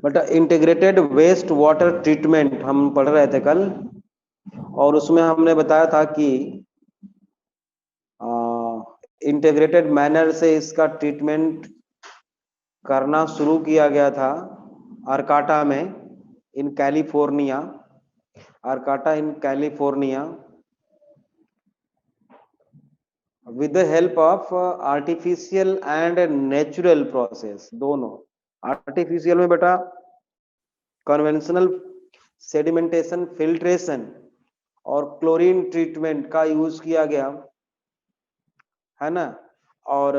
But integrated waste water treatment हम पढ़ रहे थे कल, और उसमें हमने बताया था कि इंटीग्रेटेड मैनर से इसका ट्रीटमेंट करना शुरू किया गया था आर्काटा में, in California, Arcata in California, with the help of artificial and natural process, दोनों। आर्टिफिशियल में बेटा कन्वेंशनल सेडिमेंटेशन, फिल्ट्रेशन और क्लोरीन ट्रीटमेंट का यूज किया गया है ना, और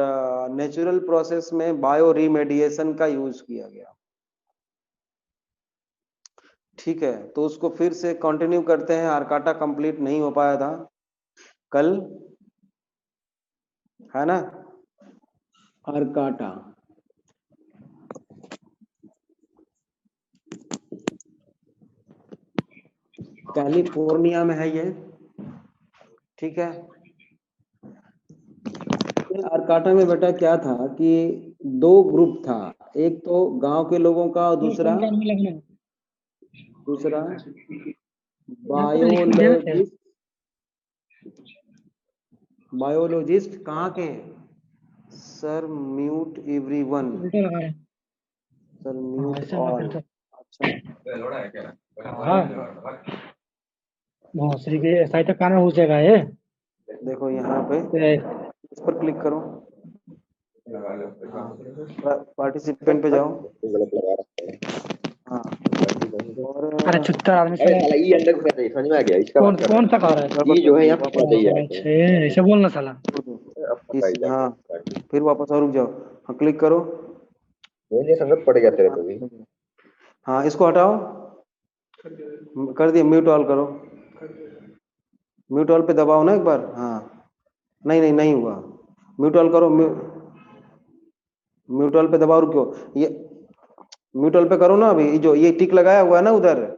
नेचुरल प्रोसेस में बायो रिमेडिएशन का यूज किया गया। ठीक है, तो उसको फिर से कंटिन्यू करते हैं, आर्काटा कंप्लीट नहीं हो पाया था कल, है ना। आर्काटा कैलिफोर्निया में है ये, ठीक है। आर्काटा में बेटा क्या था कि दो ग्रुप था, एक तो गांव के लोगों का और दूसरा बायोलॉजिस्ट। बायोलॉजिस्ट कहाँ के sir? Mute everyone, sir mute all. अच्छा भोसड़ी के ऐसा ही तो कान में घुस जाएगा ये। देखो यहाँ पे इस पर क्लिक करो, पार्टिसिपेंट पे जाओ। हाँ, और अरे चुत्तर आदमी अरे साला ये अंदर घुसा चाहिए, समझ में आ गया इसका कौन बात कर कौन सा कह रहा है? ये जो है यहाँ पे चाहिए ऐसे बोलना साला। हाँ फिर वापस और रुक जाओ, हाँ क्लिक करो। मुझे संगत पड़ गया तेरे को भी। हाँ इसको हटाओ, कर दिया, म्यूट ऑल करो, म्यूट ऑल पे दबाओ ना एक बार। हाँ नहीं नहीं नहीं हुआ, म्यूट ऑल करो, म्यूट ऑल पे दबाओ, रुको, ये म्यूट ऑल पे करो ना। अभी जो ये टिक लगाया हुआ है ना उधर,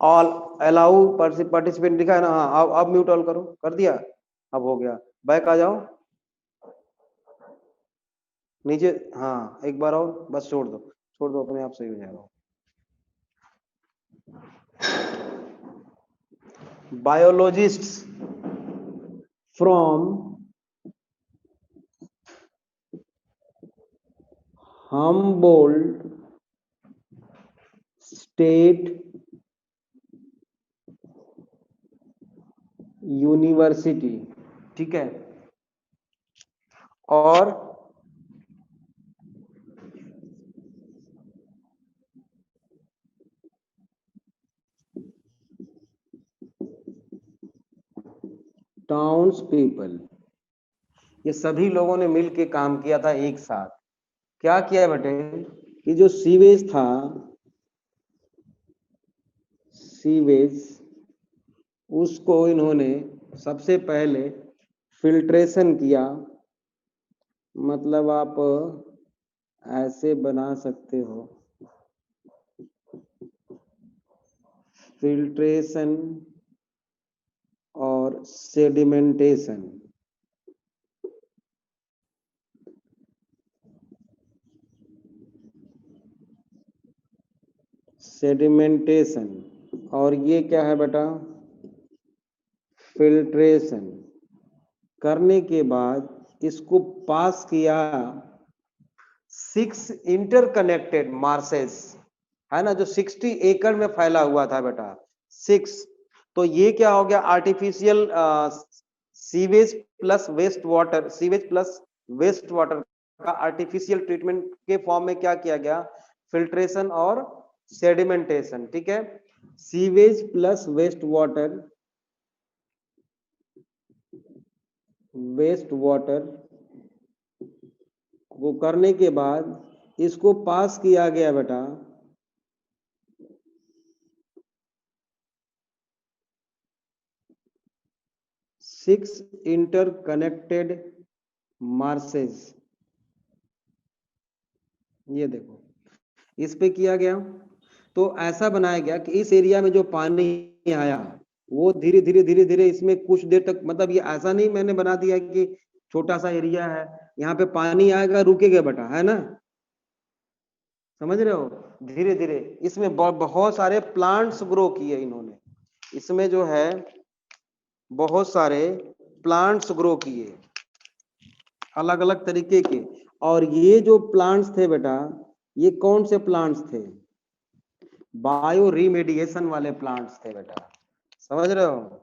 ऑल अलाउ पार्टिसिपेंट लिखा है ना, हाँ अब म्यूट ऑल करो, कर दिया, अब हो गया। बैक आ जाओ नीचे, हाँ एक बार और बस, छोड़ दो छोड़ दो, अपने आप सही हो जाएगा। Biologists from Humboldt state university, ठीक है, और टाउन्स पीपल, ये सभी लोगों ने मिलके काम किया था एक साथ। क्या किया बेटे कि जो सीवेज था, सीवेज, उसको इन्होंने सबसे पहले फिल्ट्रेशन किया, मतलब आप ऐसे बना सकते हो, फिल्ट्रेशन और सेडिमेंटेशन। सेडिमेंटेशन और ये क्या है बेटा? फिल्ट्रेशन करने के बाद इसको पास किया 6 इंटरकनेक्टेड मार्सेस, है ना, जो 60 एकड़ में फैला हुआ था बेटा, 6। तो ये क्या हो गया? Artificial sewage plus waste water, sewage plus waste water का आर्टिफिशियल ट्रीटमेंट के फॉर्म में क्या किया गया? फिल्ट्रेशन और सेडिमेंटेशन, ठीक है। Sewage plus waste water, waste water को करने के बाद इसको पास किया गया बेटा 6 इंटरकनेक्टेड मार्सेस। ये देखो इस पे किया गया, तो ऐसा बनाया गया कि इस एरिया में जो पानी आया वो धीरे धीरे धीरे धीरे इसमें कुछ देर तक, मतलब ये ऐसा नहीं मैंने बना दिया कि छोटा सा एरिया है, यहाँ पे पानी आएगा रुकेगा बेटा, है ना, समझ रहे हो, धीरे धीरे इसमें बहुत सारे प्लांट्स ग्रो किए इन्होंने, इसमें जो है बहुत सारे प्लांट्स ग्रो किए अलग अलग तरीके के। और ये जो प्लांट्स थे बेटा, ये कौन से प्लांट्स थे? बायो रिमेडिएशन वाले प्लांट्स थे बेटा, समझ रहे हो।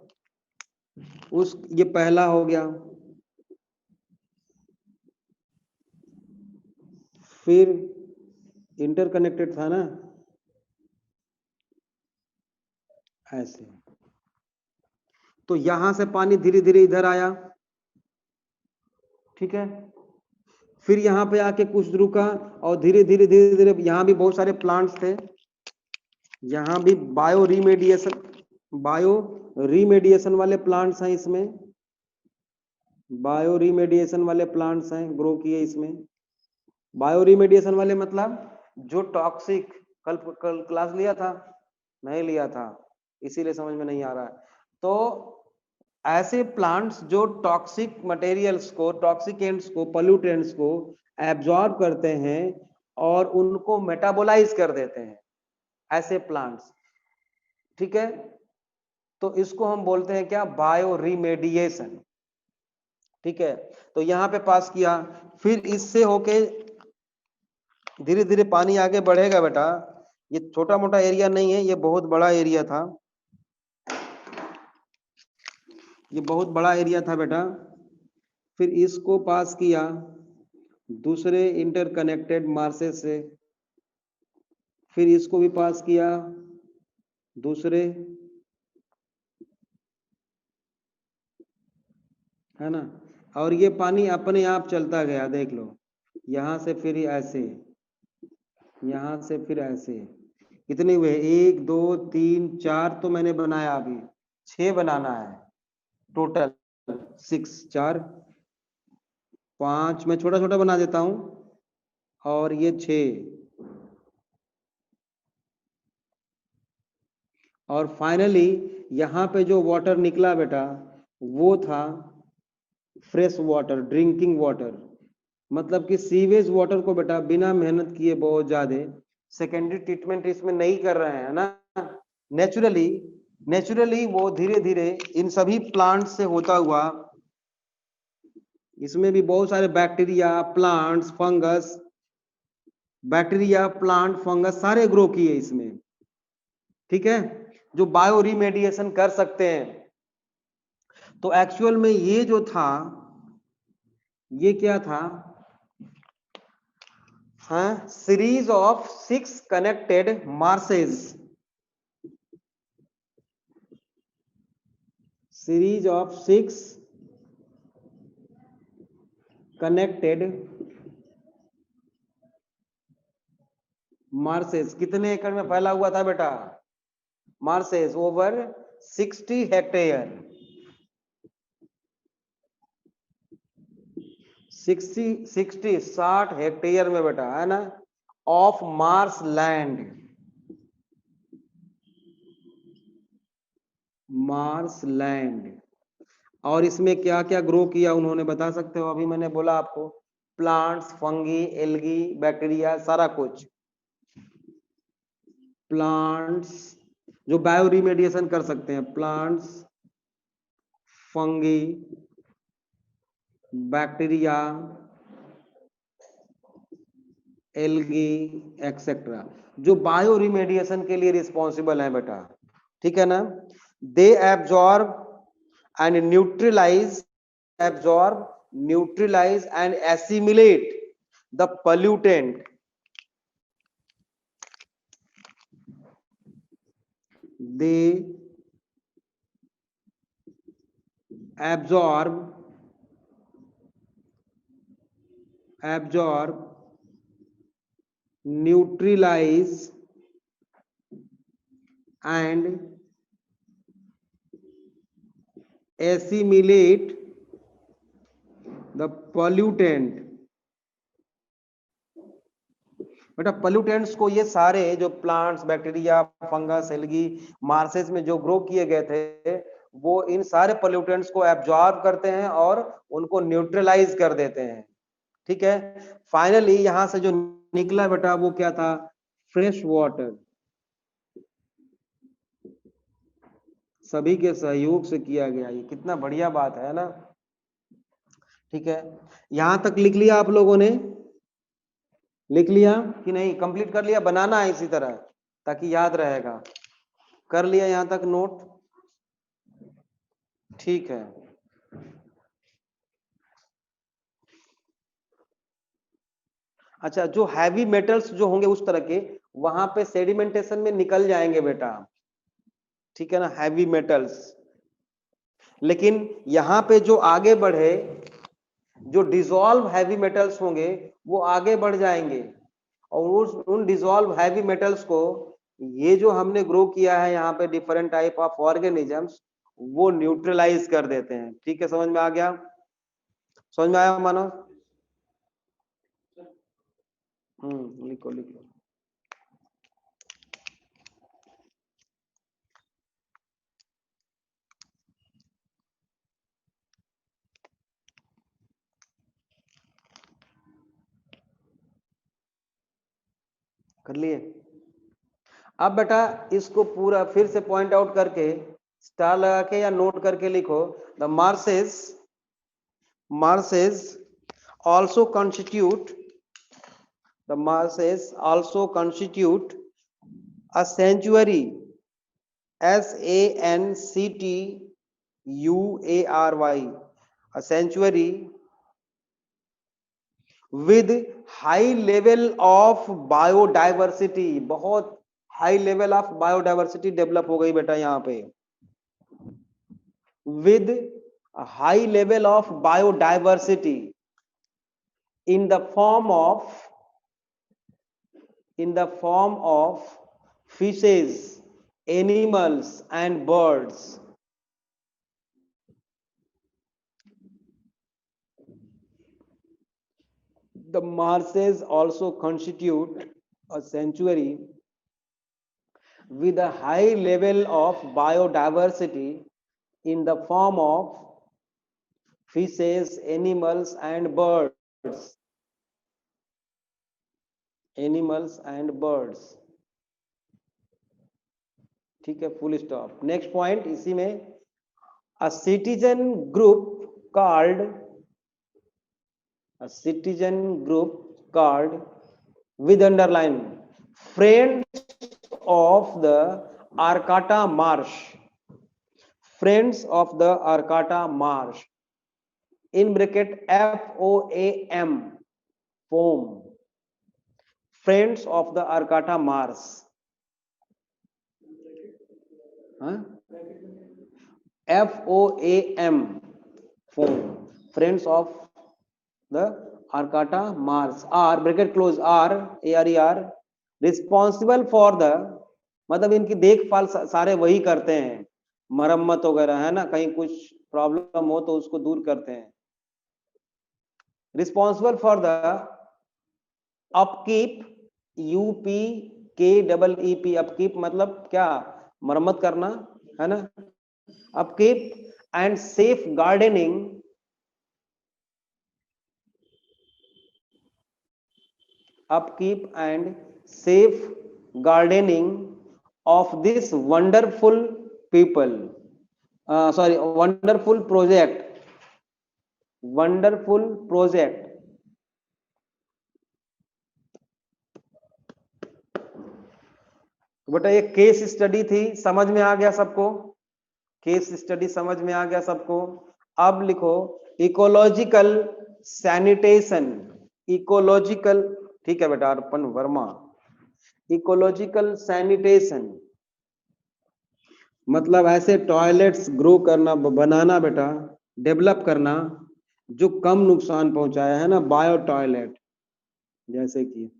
ये पहला हो गया। फिर इंटरकनेक्टेड था ना, ऐसे, तो यहां से पानी धीरे धीरे इधर आया, ठीक है। फिर यहाँ पे आके कुछ रुका और धीरे धीरे धीरे धीरे यहाँ भी बहुत सारे प्लांट्स थे, यहाँ भी बायो रिमेडिएशन वाले प्लांट्स हैं इसमें, बायो रिमेडिएशन वाले प्लांट्स हैं ग्रो किए इसमें। बायो रिमेडिएशन वाले मतलब जो टॉक्सिक, कल क्लास लिया था? नहीं लिया था, इसीलिए समझ में नहीं आ रहा है। तो ऐसे प्लांट्स जो टॉक्सिक मटेरियल्स को, टॉक्सिकेंट्स को, पोल्यूटेंट्स को एब्जॉर्ब करते हैं और उनको मेटाबोलाइज कर देते हैं, ऐसे प्लांट्स, ठीक है। तो इसको हम बोलते हैं क्या? बायो रिमेडिएशन, ठीक है। तो यहाँ पे पास किया, फिर इससे होके धीरे धीरे पानी आगे बढ़ेगा बेटा। ये छोटा मोटा एरिया नहीं है, ये बहुत बड़ा एरिया था, ये बहुत बड़ा एरिया था बेटा। फिर इसको पास किया दूसरे इंटरकनेक्टेड मार्सेस से, फिर इसको भी पास किया दूसरे, है ना। और ये पानी अपने आप चलता गया, देख लो, यहां से फिर ऐसे, यहां से फिर ऐसे, कितने हुए? 1 2 3 4 तो मैंने बनाया, अभी 6 बनाना है टोटल, 6 4 5 मैं छोटा छोटा बना देता हूं, और ये 6, और फाइनली यहाँ पे जो वाटर निकला बेटा वो था फ्रेश वाटर, ड्रिंकिंग वाटर। मतलब कि सीवेज वाटर को बेटा बिना मेहनत किए, बहुत ज्यादा सेकेंडरी ट्रीटमेंट इसमें नहीं कर रहे हैं ना, नेचुरली वो धीरे धीरे इन सभी प्लांट से होता हुआ, इसमें भी बहुत सारे bacteria, plants, fungus, bacteria, plant, fungus सारे ग्रो किए इसमें, ठीक है, जो बायो रिमेडिएशन कर सकते हैं। तो एक्चुअल में ये जो था, ये क्या था? हाँ, series of 6 connected marshes, series of 6 connected marshes. कितने एकड़ में फैला हुआ था बेटा? मार्सेस ओवर 60 हेक्टेयर, 60 हेक्टेयर में बेटा, है ना, of Mars land, Mars land. और इसमें क्या क्या ग्रो किया उन्होंने, बता सकते हो? अभी मैंने बोला आपको, प्लांट्स, फंगी, एल्गी, बैक्टीरिया, सारा कुछ। प्लांट्स जो बायो रिमेडिएशन कर सकते हैं, plants, fungi, bacteria, algae, etcetera, जो बायो रिमेडिएशन के लिए रिस्पॉन्सिबल है बेटा, ठीक है ना। They absorb and neutralise, and assimilate the pollutant, they absorb, neutralize and assimilate the pollutant। बेटा पोल्यूटेंट्स को ये सारे जो plants, bacteria, fungus, algae marshes में जो ग्रो किए गए थे, वो इन सारे पोल्यूटेंट्स को एब्जॉर्ब करते हैं और उनको न्यूट्रलाइज कर देते हैं, ठीक है। फाइनली यहां से जो निकला बेटा वो क्या था, फ्रेश वाटर। सभी के सहयोग से किया गया, ये कितना बढ़िया बात है ना। ठीक है, यहां तक लिख लिया आप लोगों ने, लिख लिया कि नहीं, कंप्लीट कर लिया, बनाना है इसी तरह ताकि याद रहेगा। कर लिया यहां तक नोट, ठीक है। अच्छा, जो हैवी मेटल्स जो होंगे उस तरह के, वहां पे सेडिमेंटेशन में निकल जाएंगे बेटा, ठीक है ना, हैवी मेटल्स। लेकिन यहां पे जो आगे बढ़े, जो डिसॉल्व हैवी मेटल्स होंगे वो आगे बढ़ जाएंगे, और उन डिसॉल्व हैवी मेटल्स को ये जो हमने ग्रो किया है यहाँ पे डिफरेंट टाइप ऑफ ऑर्गेनिजम्स, वो न्यूट्रलाइज कर देते हैं। ठीक है, समझ में आ गया, समझ में आया मानो? लिखो लिखो। कर लिए? अब बेटा इसको पूरा फिर से पॉइंट आउट करके स्टार लगा के या नोट करके लिखो, the marshes also constitute the marshes also constitute a sanctuary, sanctuary, a sanctuary with high level of biodiversity। बहुत high level of biodiversity develop हो गई बेटा यहाँ पे, with a high level of biodiversity in the form of fishes, animals and birds। The marshes also constitute a sanctuary with a high level of biodiversity in the form of fishes, animals and birds। ठीक है, full stop. Next point इसी में, a citizen group called with underline friends of the Arcata marsh, friends of the Arcata marsh, in bracket FOAM, foam, friends of the Arcata marsh, FOAM, foam, friends of the Arcata marsh are bracket close are responsible for the, मतलब इनकी देखभाल सारे वही करते हैं, मरम्मत वगैरह है ना, कहीं कुछ प्रॉब्लम हो तो उसको दूर करते हैं। Responsible for the upkeep, UPKEEP, upkeep मतलब क्या, मरम्मत करना है ना, upkeep and safe gardening, upkeep and safe gardening of this wonderful people, wonderful project। बेटा ये केस स्टडी थी, समझ में आ गया सबको? केस स्टडी समझ में आ गया सबको? अब लिखो इकोलॉजिकल सैनिटेशन, इकोलॉजिकल, ठीक है बेटा, अर्पण वर्मा। इकोलॉजिकल सैनिटेशन मतलब ऐसे टॉयलेट्स ग्रो करना, बनाना बेटा, डेवलप करना जो कम नुकसान पहुंचाया है ना, बायो टॉयलेट, जैसे कि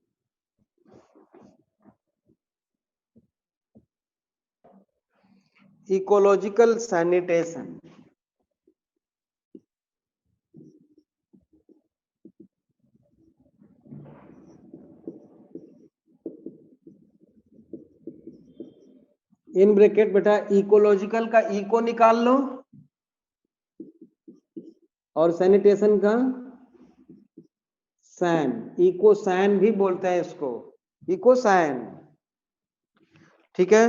इकोलॉजिकल सैनिटेशन। इन ब्रैकेट बेटा इकोलॉजिकल का इको निकाल लो और सैनिटेशन का सैन, इकोसैन भी बोलते हैं इसको, इकोसैन। ठीक है,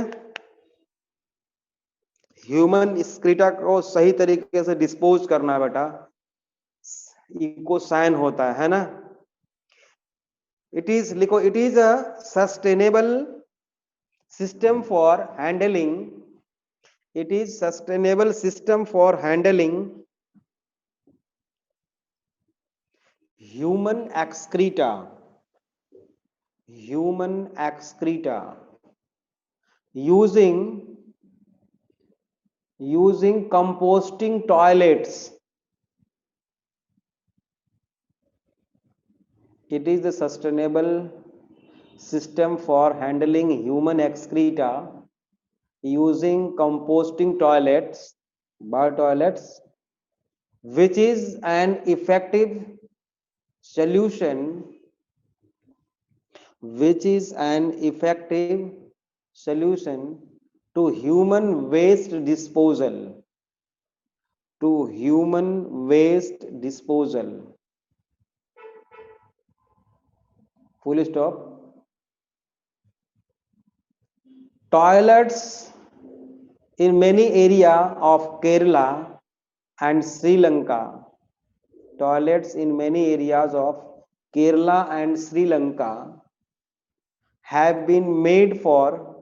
ह्यूमन एक्सक्रीटा को सही तरीके से डिस्पोज करना बेटा इकोसैन होता है ना। इट इज, लिखो, it is a sustainable system for handling, it is sustainable system for handling human excreta, human excreta using composting toilets. It is a sustainable system for handling human excreta using composting toilets, biotoilets, which is an effective solution, which is an effective solution to human waste disposal, to human waste disposal. Full stop. Toilets in many area of Kerala and Sri Lanka, toilets in many areas of Kerala and Sri Lanka have been made for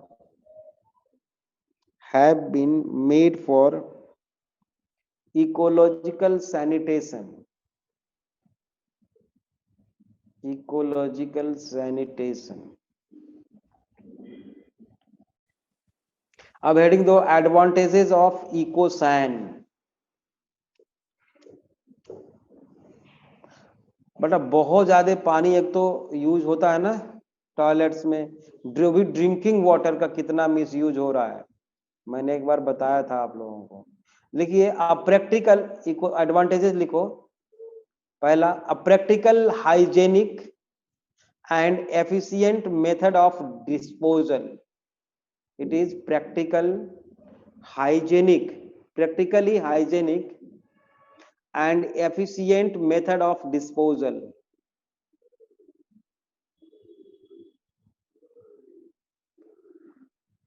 ecological sanitation, ecological sanitation. अब heading दो, advantages of इकोसैन। बेटा बहुत ज्यादा पानी एक तो use होता है ना टॉयलेट्स में, जो भी ड्रिंकिंग वाटर का कितना मिस यूज हो रहा है, मैंने एक बार बताया था आप लोगों को। लिखिए आप प्रैक्टिकल एडवांटेजेस लिखो। पहला, a practical hygienic and efficient method of disposal. It is practical hygienic, practically hygienic and efficient method of disposal.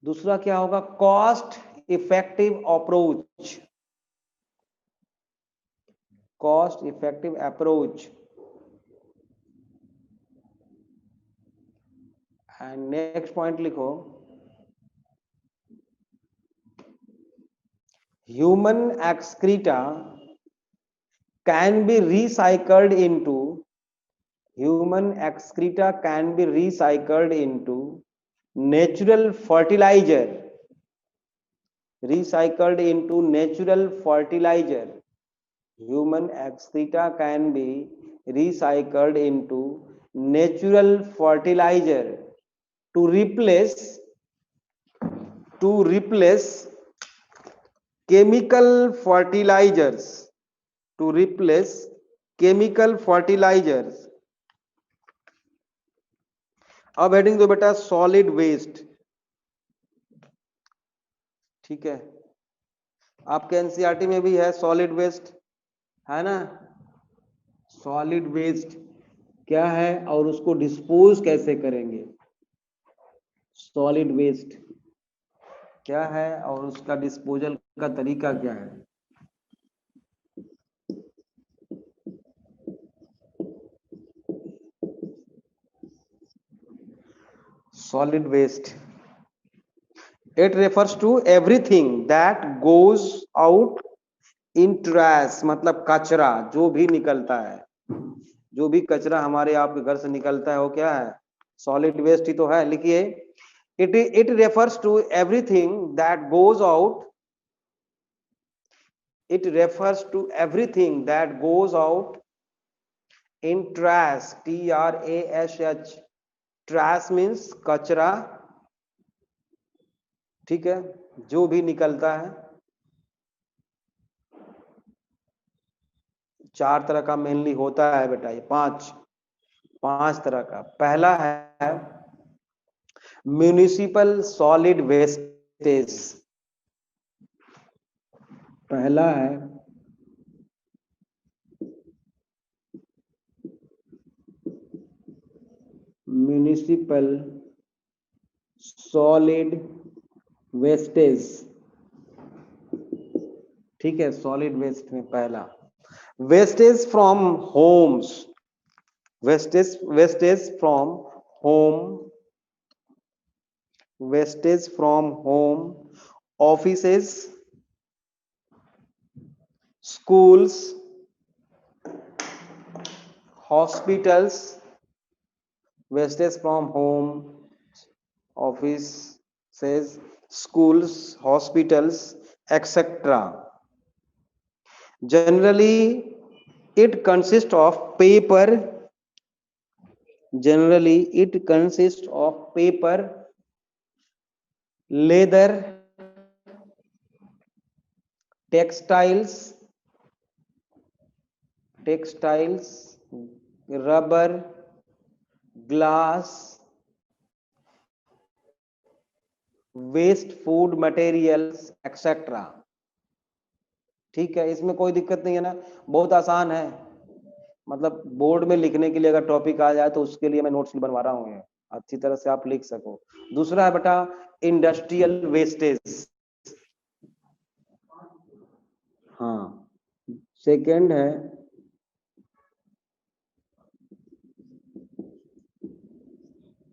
दूसरा क्या होगा, cost effective approach, cost effective approach. And next point लिखो, human excreta can be recycled into, human excreta can be recycled into natural fertilizer, recycled into natural fertilizer. Human excreta can be recycled into natural fertilizer to replace chemical fertilizers, to replace chemical fertilizers. अब heading दो बेटा solid waste. ठीक है, आपके NCERT में भी है solid waste, है ना। सॉलिड वेस्ट क्या है और उसको डिस्पोज कैसे करेंगे, सॉलिड वेस्ट क्या है और उसका डिस्पोजल का तरीका क्या है। Solid waste, it refers to everything that goes out in trash, मतलब कचरा जो भी निकलता है, जो भी कचरा हमारे आपके घर से निकलता है वो क्या है, सॉलिड वेस्ट ही तो है। लिखिए, it refers to everything that goes out, it refers to everything that goes out in trash, trash, trash means कचरा। ठीक है, जो भी निकलता है, चार तरह का मेनली होता है बेटा, ये पांच तरह का। पहला है म्यूनिसिपल सॉलिड वेस्टेज, पहला है म्युनिसिपल सॉलिड वेस्टेज, ठीक है, सॉलिड वेस्ट में पहला wastage from homes, wastage from home, wastage from home, offices, schools, hospitals, wastage from home, offices, schools, hospitals, etc. Generally, it consists of paper. Generally, it consists of paper, leather, textiles, rubber, glass, waste food materials etcetera. ठीक है, इसमें कोई दिक्कत नहीं है ना, बहुत आसान है, मतलब बोर्ड में लिखने के लिए अगर टॉपिक आ जाए तो उसके लिए मैं नोट्स बनवा रहा हूँ, अच्छी तरह से आप लिख सको। दूसरा है बेटा इंडस्ट्रियल वेस्टेज, हाँ, सेकंड है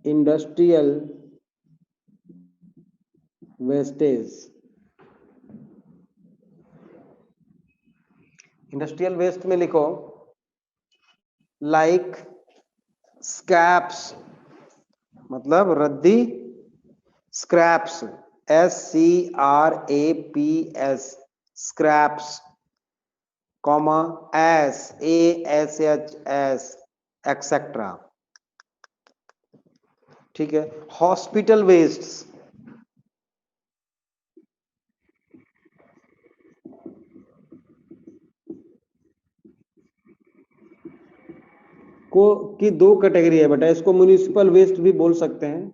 इंडस्ट्रियल वेस्टेज। इंडस्ट्रियल वेस्ट में लिखो लाइक स्क्रैप्स, मतलब रद्दी, scraps, SCRAPS, scraps, comma SASHS etcetera. ठीक है, हॉस्पिटल वेस्ट को की दो कैटेगरी है बेटा, इसको म्युनिसिपल वेस्ट भी बोल सकते हैं,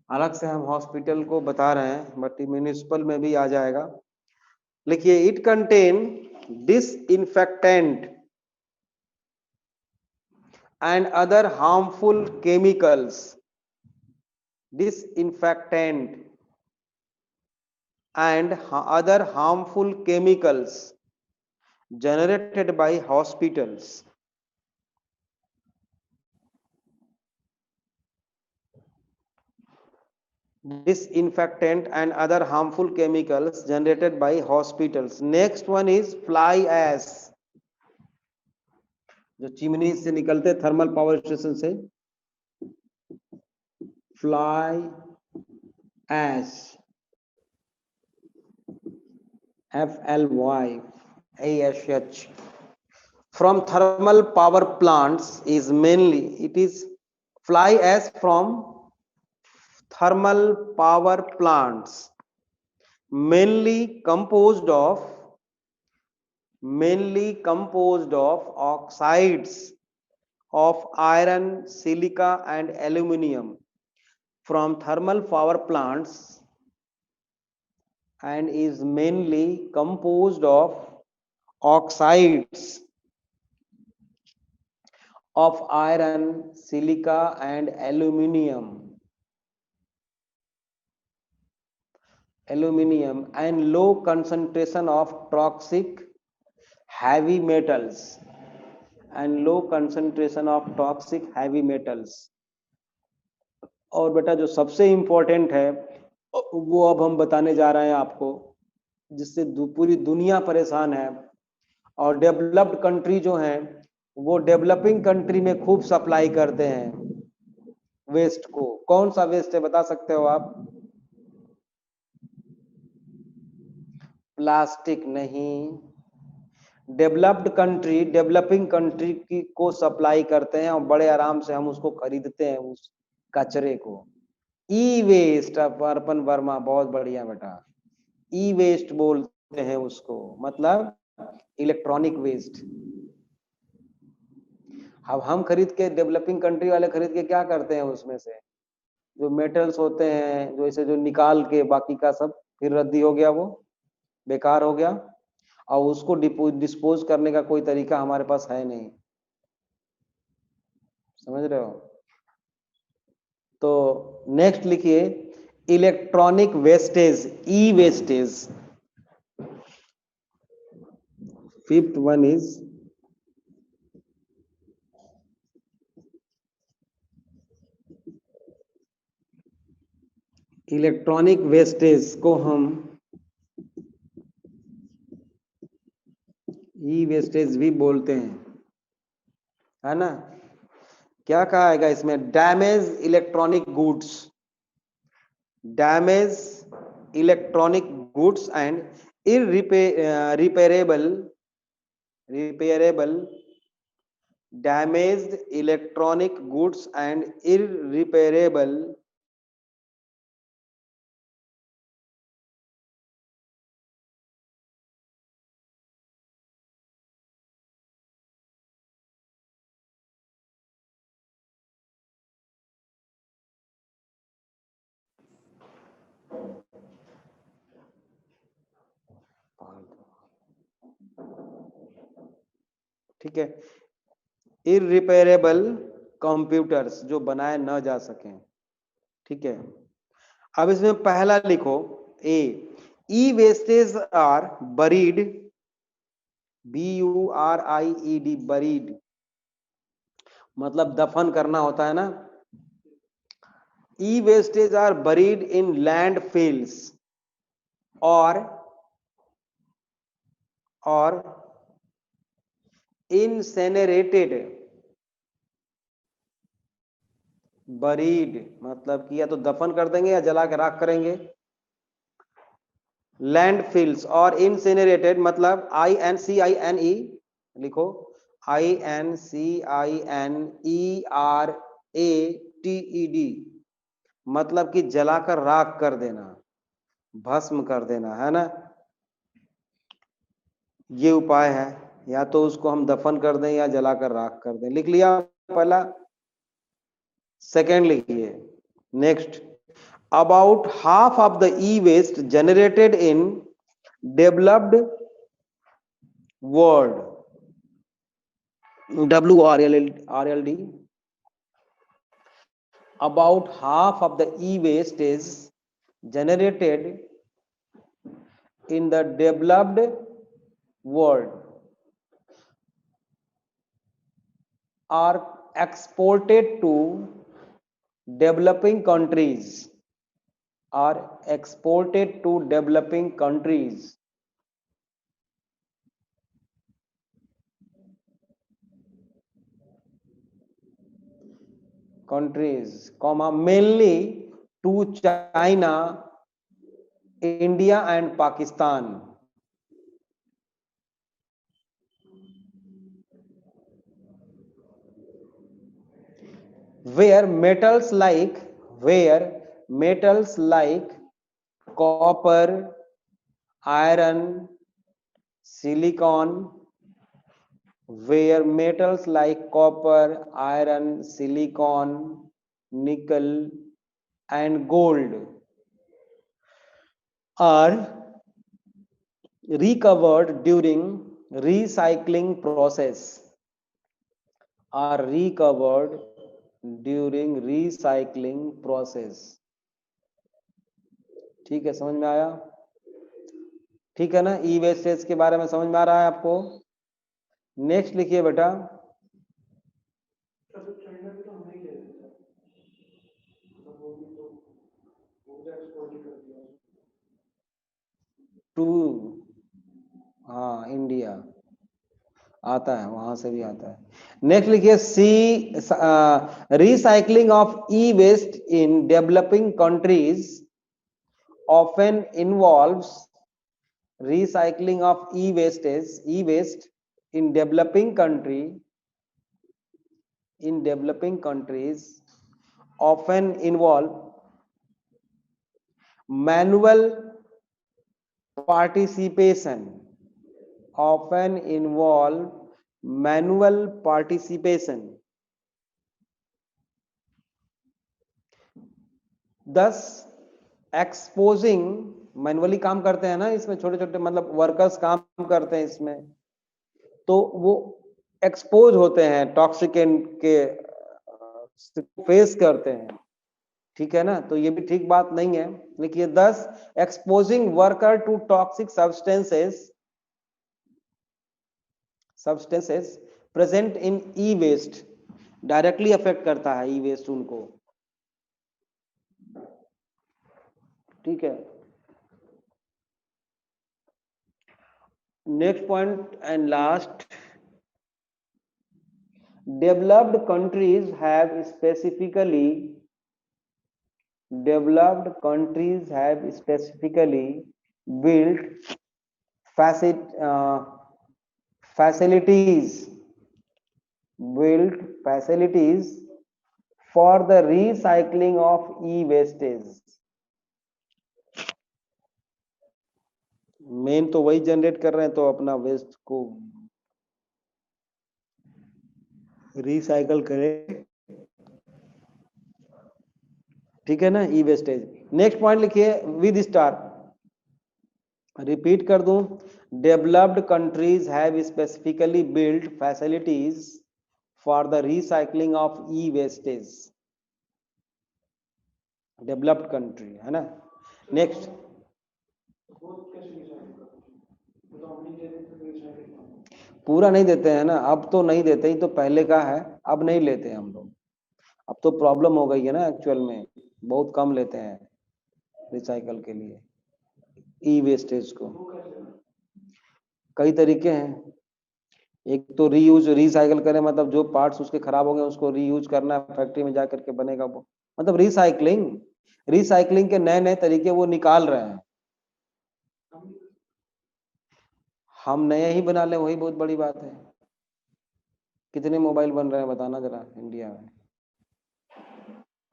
अलग से हम हॉस्पिटल को बता रहे हैं, बट म्युनिसिपल में भी आ जाएगा। लिखिए it contain disinfectant and other harmful chemicals, disinfectant and other harmful chemicals generated by hospitals. Disinfectant and other harmful chemicals generated by hospitals. Next one is fly ash, जो chimney से निकलते thermal power station से, fly ash, FLYASH, from thermal power plants is mainly, it is fly ash from thermal power plants, mainly composed of oxides of iron, silica and aluminum from thermal power plants, and is mainly composed of oxides of iron, silica and aluminum and low concentration of toxic heavy metals और बेटा जो सबसे important है वो अब हम बताने जा रहे हैं आपको, जिससे पूरी दुनिया परेशान है, और डेवलप्ड कंट्री जो हैं वो डेवलपिंग कंट्री में खूब सप्लाई करते हैं वेस्ट को। कौन सा वेस्ट है बता सकते हो आप? प्लास्टिक नहीं, डेवलपिंग कंट्री की को सप्लाई करते हैं और बड़े आराम से हम उसको खरीदते हैं, उस कचरे को। ई वेस्ट, अर्पण वर्मा बहुत बढ़िया बेटा, ई वेस्ट बोलते हैं उसको, मतलब इलेक्ट्रॉनिक वेस्ट। अब हम खरीद के, डेवलपिंग कंट्री वाले खरीद के क्या करते हैं, उसमें से जो मेटल्स होते हैं, जो इसे जो निकाल के बाकी का सब फिर रद्दी हो गया, वो बेकार हो गया, और उसको डिस्पोज करने का कोई तरीका हमारे पास है नहीं, समझ रहे हो? तो नेक्स्ट लिखिए electronic wastage, E wastage. Fifth one is electronic wastage को हम ई वेस्टेज भी बोलते हैं, है ना। क्या कहा आएगा इसमें? Damage electronic goods, damage electronic goods and repairable damaged electronic goods and irreparable ठीक है, इररिपेयरेबल कंप्यूटर्स जो बनाए न जा सकें, ठीक है। अब इसमें पहला लिखो A, e wastage are buried, BURIED, buried मतलब दफन करना होता है ना। E wastage are buried in landfills और इंसेनरेटेड, बरीड मतलब कि या तो दफन कर देंगे या जला के राख करेंगे। लैंडफिल्स और इंसिनरेटेड मतलब INCINE लिखो, INCINERATED मतलब कि जलाकर राख कर देना, भस्म कर देना, है ना। ये उपाय है, या तो उसको हम दफन कर दें या जलाकर राख कर दें। लिख लिया पहला। सेकेंड लिखिए next, about half of the e-waste generated in developed world, WRLD, about half of the e-waste is generated in the developed world are exported to developing countries, are exported to developing countries. Countries, comma, mainly to China, India and Pakistan. Where metals like copper, iron, silicon, where metals like copper, iron, silicon, nickel and gold are recovered during recycling process, are recovered during recycling process। ठीक है, समझ में आया? ठीक है ना, e wastage के बारे में समझ में आ रहा है आपको? नेक्स्ट लिखिए बेटा, टू, हाँ इंडिया आता है, वहां से भी आता है। नेक्स्ट लिखिए C, recycling of e waste in developing countries often involves, recycling of e-waste in developing countries often involve manual participation, thus exposing, manually काम करते हैं ना इसमें, छोटे छोटे मतलब वर्कर्स काम करते हैं इसमें, तो वो एक्सपोज होते हैं टॉक्सिकेंट के, फेस करते हैं, ठीक है ना, तो ये भी ठीक बात नहीं है। देखिए 10 exposing worker to toxic substances present in e waste, directly affect करता है ई वेस्ट उनको, ठीक है। Next point and last, developed countries have specifically built facilities for the recycling of e-wastage। Main तो वही जनरेट कर रहे हैं, तो अपना वेस्ट को रिसाइकल करें, ठीक है ना, ई वेस्टेज। नेक्स्ट पॉइंट लिखिए विद स्टार, रिपीट कर दूं, developed countries have specifically build facilities for the recycling of E wastage, developed country है ना। नेक्स्ट, पूरा नहीं देते हैं ना, अब तो नहीं देते ही, तो पहले का है, अब नहीं लेते हैं हम लोग, अब तो प्रॉब्लम हो गई है ना, एक्चुअल में बहुत कम लेते हैं रिसाइकल के लिए ई वेस्टेज को। कई तरीके हैं, एक तो रीयूज, रिसाइकल करें मतलब जो पार्ट्स उसके खराब हो गए उसको रीयूज करना, फैक्ट्री में जा करके बनेगा वो, मतलब रिसाइकलिंग के नए नए तरीके वो निकाल रहे हैं, हम नए ही बना लें वही बहुत बड़ी बात है। कितने मोबाइल बन रहे हैं बताना जरा इंडिया में,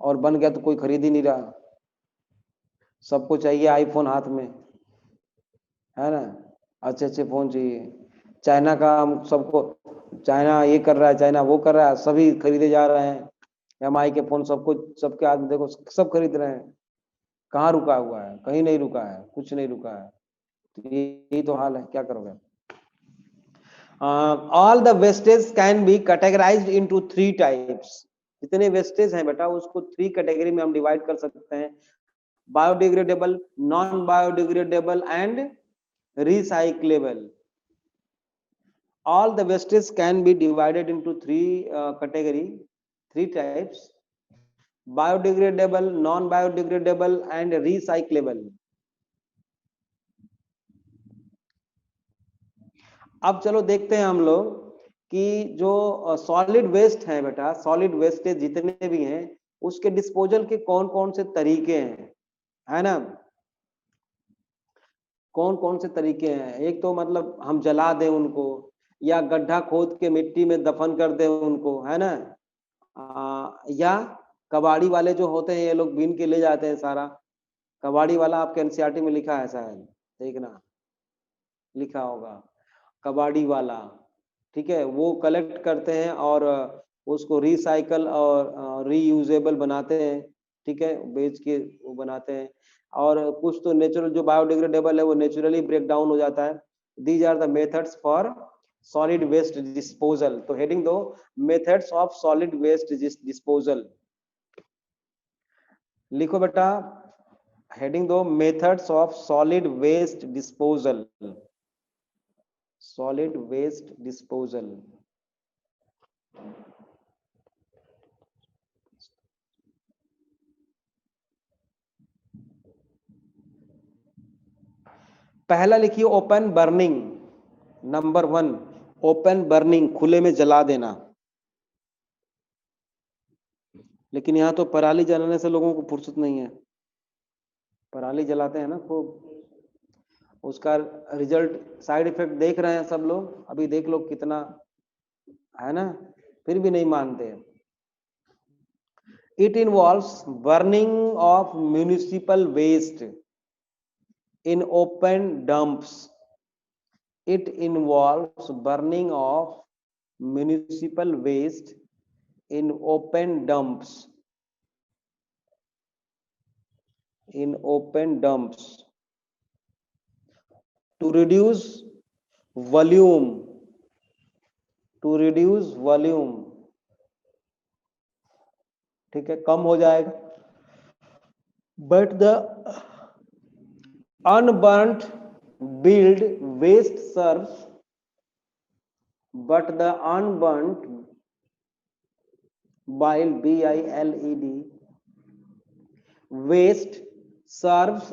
और बन गया तो कोई खरीद ही नहीं रहा, सबको चाहिए आईफोन हाथ में, है ना, अच्छे अच्छे फोन चाहिए। चाइना का हम सबको, चाइना ये कर रहा है, चाइना वो कर रहा है, सभी खरीदे जा रहे हैं, एमआई के फोन सबको, सबके आदमी देखो सब खरीद रहे हैं, कहाँ रुका हुआ है, कहीं नहीं रुका है, कुछ नहीं रुका है, तो यही तो हाल है, क्या करोगे। All the wastage can be categorised into 3 types, जितने वेस्टेज हैं बेटा उसको 3 कैटेगरी में हम डिवाइड कर सकते हैं, biodegradable, non biodegradable and recyclable। All the wastage can be divided into 3 types: biodegradable, non biodegradable and recyclable। अब चलो देखते हैं हम लोग कि जो सॉलिड वेस्ट है बेटा, सॉलिड वेस्टेज जितने भी हैं उसके डिस्पोजल के कौन कौन से तरीके हैं, है ना, कौन कौन से तरीके हैं। एक तो मतलब हम जला दें उनको, या गड्ढा खोद के मिट्टी में दफन कर दें उनको, है ना, या कबाड़ी वाले जो होते हैं ये लोग बीन के ले जाते हैं सारा, कबाड़ी वाला आपके एनसीईआरटी में लिखा है शायद, देखना लिखा होगा कबाड़ी वाला, ठीक है, वो कलेक्ट करते हैं और उसको रिसाइकल और रीयूजेबल बनाते हैं, ठीक है, बेच के वो बनाते हैं। और कुछ तो नेचुरल जो बायोडिग्रेडेबल है वो नेचुरली ब्रेक डाउन हो जाता है। These are the methods for solid waste disposal. तो हेडिंग दो, methods of solid waste disposal, लिखो बेटा, हेडिंग दो, methods of solid waste disposal, solid waste disposal. पहला लिखिए open burning, number 1 open burning, खुले में जला देना। लेकिन यहाँ तो पराली जलाने से लोगों को फुर्सत नहीं है, पराली जलाते हैं ना खूब, उसका रिजल्ट साइड इफेक्ट देख रहे हैं सब लोग, अभी देख लो कितना है ना, फिर भी नहीं मानते। It involves burning of municipal waste in open dumps। It involves burning of municipal waste in open dumps, in open dumps to reduce volume, to reduce volume, ठीक है, कम हो जाएगा, but the unburnt billed waste serves but the unburnt biled waste serves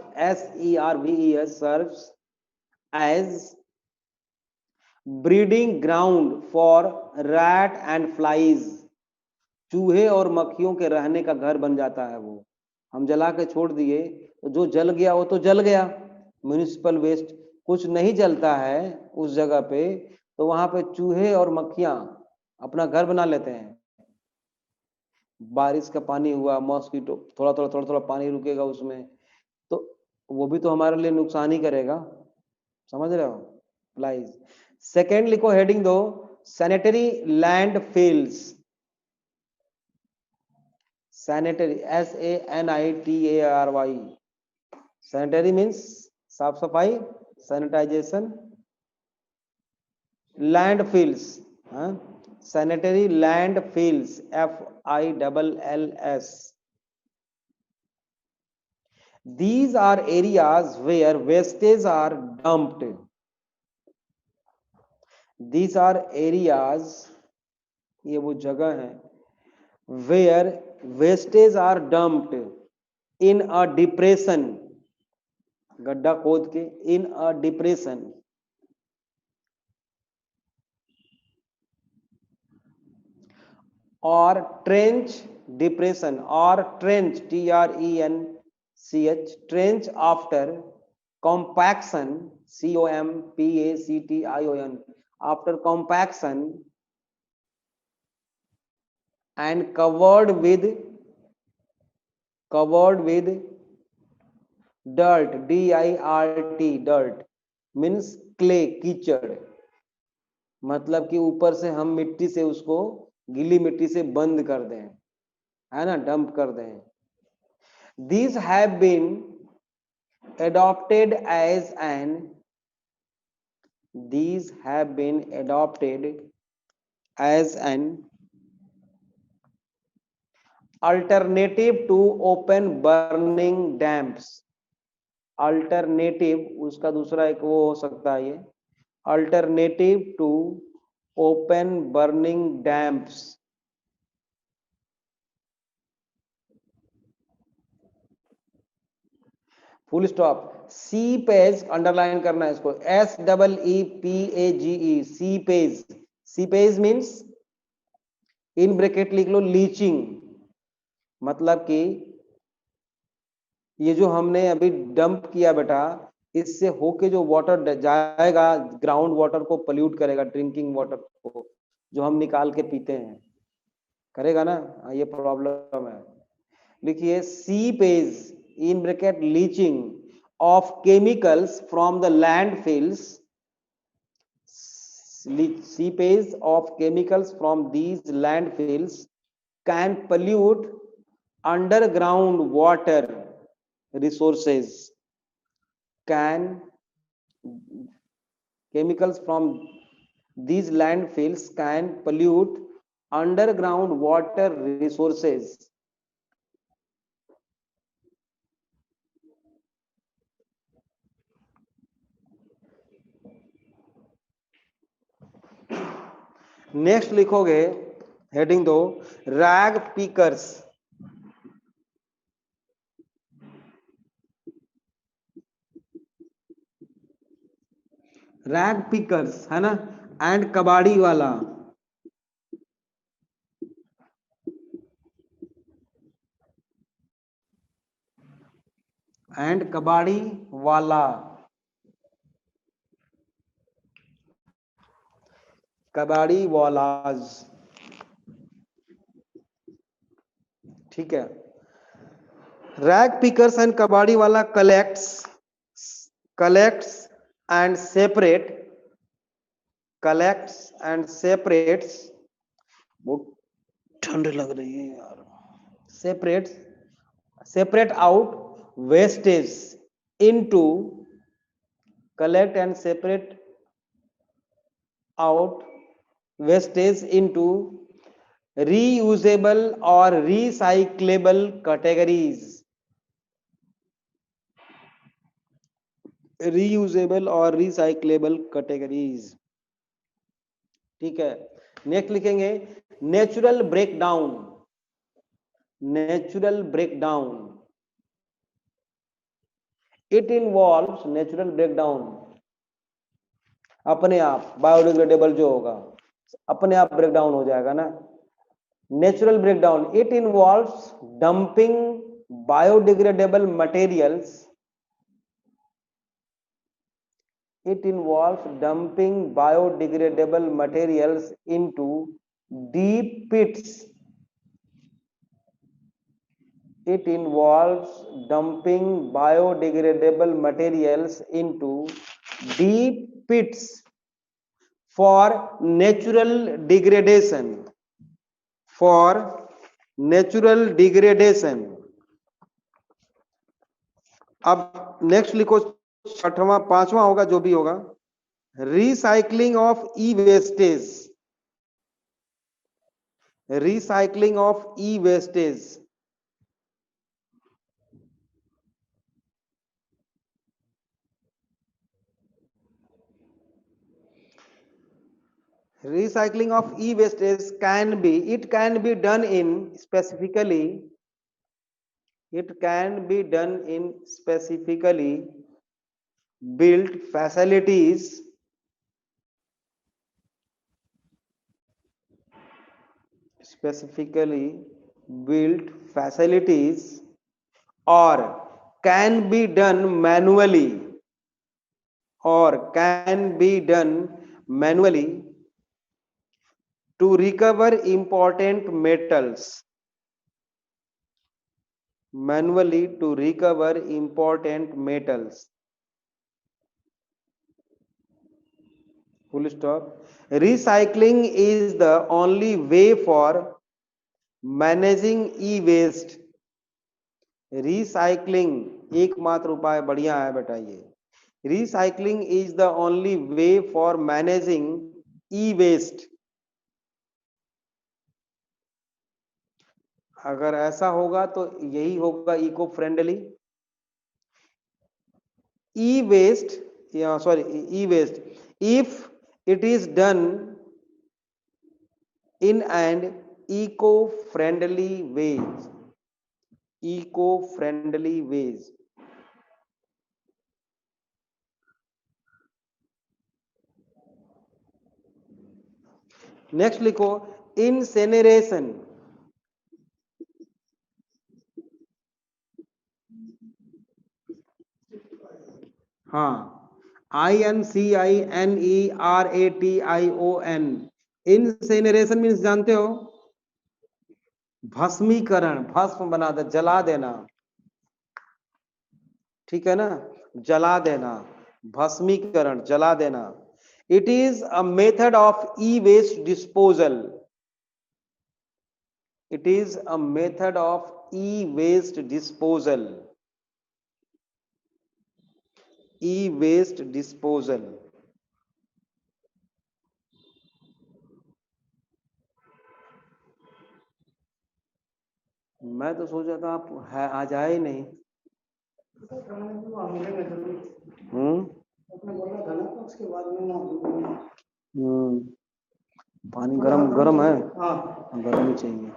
serves as breeding ground for rat and flies, चूहे और मक्खियों के रहने का घर बन जाता है। वो हम जला के छोड़ दिए तो जो जल गया वो तो जल गया, म्यूनिसिपल वेस्ट। कुछ नहीं जलता है उस जगह पे तो वहां पे चूहे और मक्खियां अपना घर बना लेते हैं। बारिश का पानी हुआ, मॉस्किटो थोड़ा थोड़ा पानी रुकेगा उसमें तो वो भी तो हमारे लिए नुकसान ही करेगा, समझ रहे हो? फ्लाइज। सेकेंड लिखो हेडिंग दो, sanitary landfills. Sanitary SANITARY, sanitary means साफ सफाई, sanitization. Landfills, sanitary landfills FILLS, these are areas where wastage are dumped. These are areas, ये वो जगह है where wastage are dumped in a depression, गड्ढा खोद के, in a depression, or trench depression, or trench TRENCH, trench after compaction COMPACTION, after compaction and covered with dirt, DIRT, dirt means clay, कीचड़, मतलब कि ऊपर से हम मिट्टी से उसको, गीली मिट्टी से बंद कर दें, है ना, डंप कर दें। These have been adopted as an alternative to open burning dams। Alternative, उसका दूसरा एक वो हो सकता है, ये alternative to open burning dumps. Full stop. Seepage underline करना है इसको, SEEPAGE, seepage. Seepage means in bracket लिख लो लीचिंग, मतलब कि ये जो हमने अभी डंप किया बेटा, इससे होके जो वाटर जाएगा ग्राउंड वाटर को पोल्यूट करेगा, ड्रिंकिंग वाटर को जो हम निकाल के पीते हैं, करेगा ना, ये प्रॉब्लम है। लिखिए seepage in bracket leaching of chemicals from the landfills, seepage of chemicals from these landfills can pollute underground water resources, chemicals from these landfills can pollute underground water resources। Next लिखोगे heading दो, rag pickers. Rag pickers है ना, and कबाड़ी वाला, and कबाड़ी वाला, कबाड़ी वालाज, ठीक है। रैग पिकर्स एंड कबाड़ी वाला कलेक्ट्स एंड सेपरेट्स, बहुत ठंड लग रही है यार, separate out wastage into, collect and separate out wastage into reusable or recyclable categories। Reusable और रिसाइक्लेबल कैटेगरीज। ठीक है, नेक्स्ट लिखेंगे natural breakdown. Natural breakdown, it involves natural breakdown, अपने आप बायोडिग्रेडेबल जो होगा अपने आप ब्रेकडाउन हो जाएगा ना। Natural breakdown, it involves dumping biodegradable materials, it involves dumping biodegradable materials into deep pits. It involves dumping biodegradable materials into deep pits for natural degradation. For natural degradation. अब next लिखो, छठवां पांचवा होगा जो भी होगा, recycling of E wastage. Recycling of E wastage, recycling of e-wastage it can be done in specifically built facilities, or can be done manually to recover important metals. Full stop. Recycling is the only way for managing e-waste. Recycling एकमात्र उपाय, बढ़िया है बेटा ये। Recycling is the only way for managing e-waste. अगर ऐसा होगा तो यही होगा eco friendly. e-waste, if it is done in an eco-friendly ways. Next लिखो इंसेनरेशन। हाँ, INCINERATION, इंसेनरेशन मीन्स जानते हो, भस्मीकरण, भस्म बना दे, जला देना। ठीक है ना, जला देना, भस्मीकरण, जला देना। It is a method of e waste disposal. It is a method of e waste disposal. E waste disposal. मैं तो सोचा था आप है आज आए ही नहीं। पानी गरम गरम है, गरम ही चाहिए।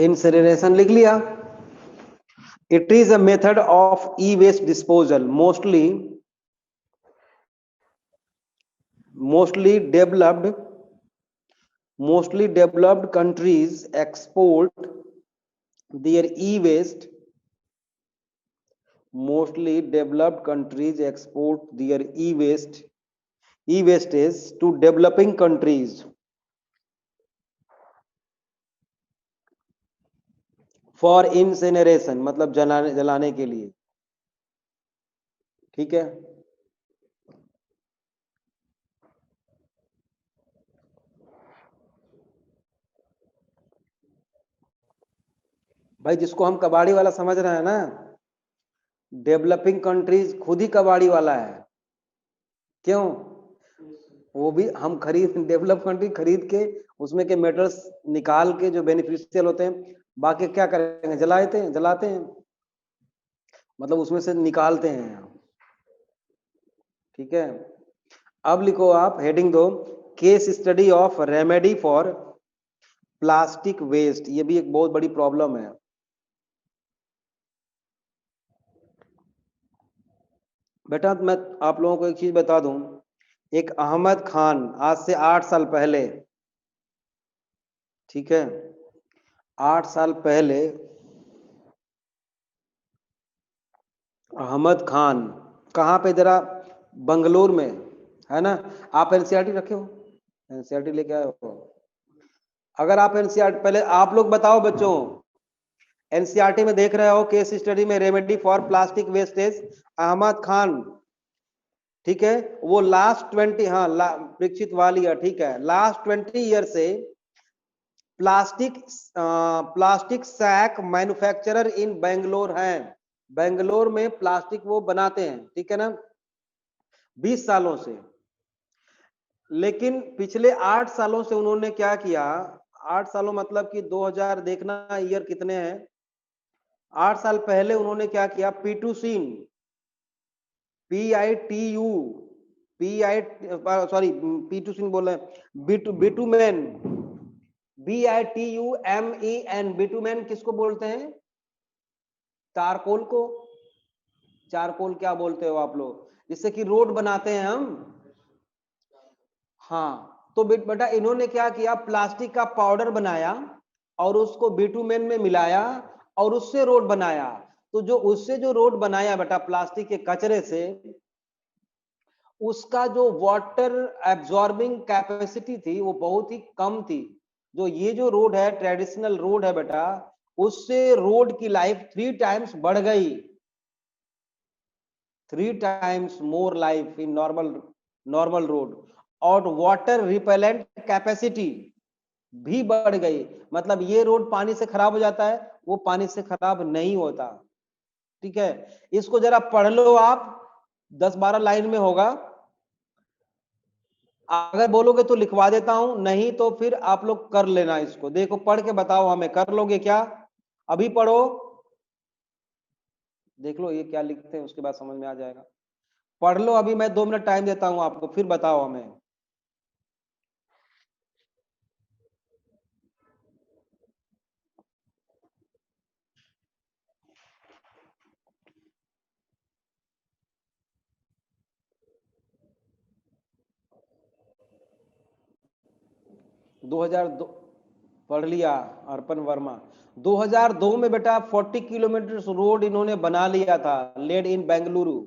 Incineration लिख लिया। It is a method of e-waste disposal. Mostly developed countries export their e-waste. Mostly developed countries export their e-wastes to developing countries for incineration, मतलब जलाने के लिए। ठीक है, भाई जिसको हम कबाड़ी वाला समझ रहे हैं ना, डेवलपिंग कंट्रीज खुद ही कबाड़ी वाला है। क्यों? वो भी हम खरीद, डेवलप कंट्री खरीद के उसमें के मेटल्स निकाल के जो बेनिफिशियल होते हैं, बाकी क्या करेंगे, जलाते हैं, मतलब उसमें से निकालते हैं। ठीक है, अब लिखो आप हेडिंग दो, case study of remedy for plastic waste. ये भी एक बहुत बड़ी प्रॉब्लम है। बेटा मैं आप लोगों को एक चीज बता दूं, एक अहमद खान आज से 8 साल पहले, ठीक है, 8 साल पहले अहमद खान कहाँ पे, जरा बंगलोर में, है ना। आप एनसीईआरटी रखे हो, एनसीईआरटी लेके आए हो? अगर आप एनसीईआरटी, पहले आप लोग बताओ बच्चों, एनसीईआरटी में देख रहे हो केस स्टडी में remedy for plastic wastage, Ahmed Khan, ठीक है, वो लास्ट 20, हाँ परीक्षित वालिया, ठीक है, लास्ट 20 ईयर से प्लास्टिक सैक मैन्युफैक्चरर इन बेंगलोर हैं। बेंगलोर में प्लास्टिक वो बनाते हैं, ठीक है ना, 20 सालों से। लेकिन पिछले 8 सालों से उन्होंने क्या किया, 8 सालों मतलब कि 2000 देखना ईयर कितने हैं, 8 साल पहले उन्होंने क्या किया, पीटूसीन, PITU, पीटूसीन बोल रहे हैं, बिटुमेन, BITUMEN, बिटुमेन किसको बोलते हैं, चारकोल को। चारकोल क्या बोलते हो आप लोग, जिससे कि रोड बनाते हैं हम। हाँ, तो बेटा इन्होंने क्या किया, प्लास्टिक का पाउडर बनाया और उसको बिटुमेन में मिलाया और उससे रोड बनाया। तो जो उससे जो रोड बनाया बेटा प्लास्टिक के कचरे से, उसका जो वाटर एब्जॉर्बिंग कैपेसिटी थी वो बहुत ही कम थी। जो ये जो रोड है, ट्रेडिशनल रोड है बेटा, उससे रोड की लाइफ 3 टाइम्स बढ़ गई, 3 times more life in normal road. और वाटर रिपेलेंट कैपेसिटी भी बढ़ गई, मतलब ये रोड पानी से खराब हो जाता है, वो पानी से खराब नहीं होता। ठीक है, इसको जरा पढ़ लो आप, 10-12 लाइन में होगा, अगर बोलोगे तो लिखवा देता हूं, नहीं तो फिर आप लोग कर लेना इसको। देखो पढ़ के बताओ हमें, कर लोगे क्या? अभी पढ़ो, देख लो ये क्या लिखते हैं, उसके बाद समझ में आ जाएगा। पढ़ लो अभी, मैं 2 मिनट टाइम देता हूं आपको, फिर बताओ हमें। दो हजार दो पढ़ लिया अर्पण वर्मा। 2002 में बेटा 40 किलोमीटर रोड इन्होंने बना लिया था, लेड इन बेंगलुरु।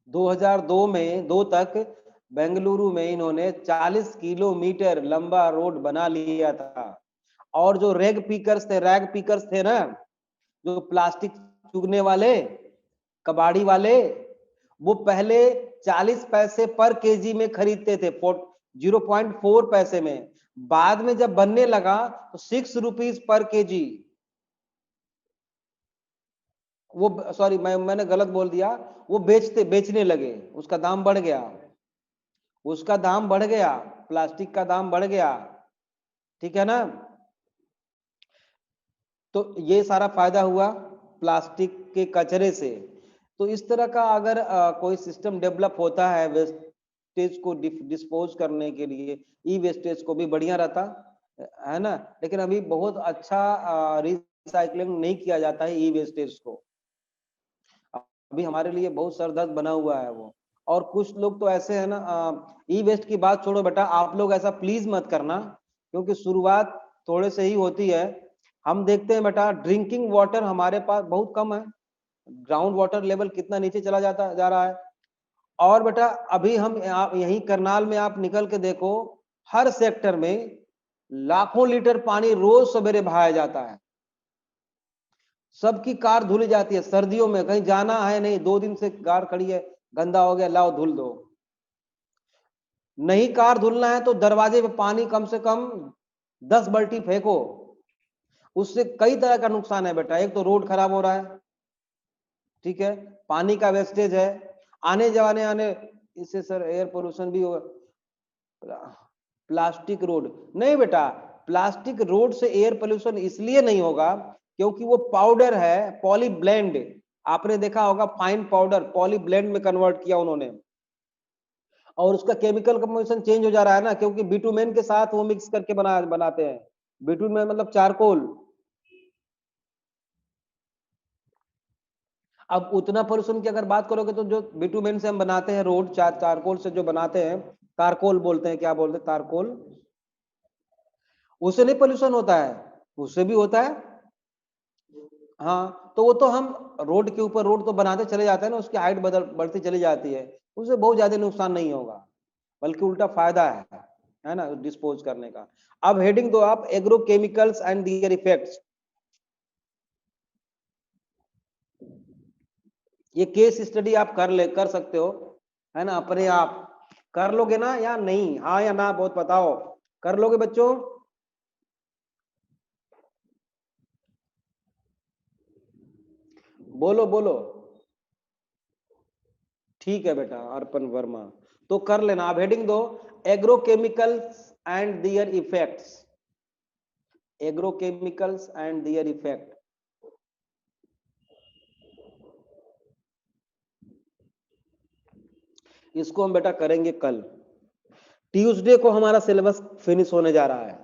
2002 में, 2 तक बेंगलुरु में इन्होंने 40 किलोमीटर लंबा रोड बना लिया था। और जो रैग पीकर्स थे ना, जो प्लास्टिक चुगने वाले कबाड़ी वाले, वो पहले 40 पैसे पर केजी में खरीदते थे, 0.4 पैसे में। बाद में जब बनने लगा तो 6 रुपीज पर केजी, वो सॉरी मैंने गलत बोल दिया, वो बेचने लगे, उसका दाम बढ़ गया, उसका दाम बढ़ गया, प्लास्टिक का दाम बढ़ गया, ठीक है ना। तो ये सारा फायदा हुआ प्लास्टिक के कचरे से। तो इस तरह का अगर कोई सिस्टम डेवलप होता है वेस्टेज को डिस्पोज करने के लिए, ई वेस्टेज को भी बढ़िया रहता है ना। लेकिन अभी बहुत अच्छा रिसाइकलिंग नहीं किया जाता है ई वेस्टेज को, अभी हमारे लिए बहुत सरदर्द बना हुआ है वो। और कुछ लोग तो ऐसे है ना, ई वेस्ट की बात छोड़ो बेटा, आप लोग ऐसा प्लीज मत करना, क्योंकि शुरुआत थोड़े से ही होती है। हम देखते हैं बेटा ड्रिंकिंग वाटर हमारे पास बहुत कम है, ग्राउंड वाटर लेवल कितना नीचे चला जा रहा है। और बेटा अभी हम यहीं करनाल में आप निकल के देखो, हर सेक्टर में लाखों लीटर पानी रोज सवेरे बहाया जाता है, सबकी कार धुली जाती है। सर्दियों में कहीं जाना है नहीं, 2 दिन से कार खड़ी है, गंदा हो गया, लाओ धुल दो। नहीं कार धुलना है तो दरवाजे पे पानी कम से कम 10 बाल्टी फेंको, उससे कई तरह का नुकसान है बेटा। एक तो रोड खराब हो रहा है, ठीक है, पानी का वेस्टेज है, आने जाने आने इससे सर एयर पोल्यूशन भी होगा। प्लास्टिक रोड नहीं बेटा, प्लास्टिक रोड से एयर पोल्यूशन इसलिए नहीं होगा क्योंकि वो पाउडर है, पॉली ब्लेंड। आपने देखा होगा फाइन पाउडर पॉली ब्लेंड में कन्वर्ट किया उन्होंने, और उसका केमिकल कंपोजिशन चेंज हो जा रहा है ना, क्योंकि बिटुमेन के साथ वो मिक्स करके बनाते हैं। बिटुमेन मतलब चारकोल। अब उतना पोल्यूशन की अगर बात करोगे तो जो बिटुमेन से हम बनाते हैं रोड, चारकोल से जो बनाते हैं, तारकोल बोलते हैं, क्या बोलते हैं, तारकोल, उससे नहीं पोल्यूशन होता है, उससे भी होता है। हाँ, तो वो तो हम रोड के ऊपर रोड तो बनाते चले जाते हैं ना, उसकी हाइट बढ़ती चली जाती है, उससे बहुत ज्यादा नुकसान नहीं होगा, बल्कि उल्टा फायदा है ना डिस्पोज करने का। अब हेडिंग दो आप, agro chemicals and there effects. ये केस स्टडी आप कर सकते हो, है ना, अपने आप कर लोगे ना या नहीं, हाँ या ना बहुत बताओ, कर लोगे बच्चों? बोलो बोलो। ठीक है बेटा, अर्पण वर्मा, तो कर लेना। आप हेडिंग दो, agrochemicals and their effects, agrochemicals and their effect. इसको हम बेटा करेंगे कल, ट्यूसडे को हमारा सिलेबस फिनिश होने जा रहा है।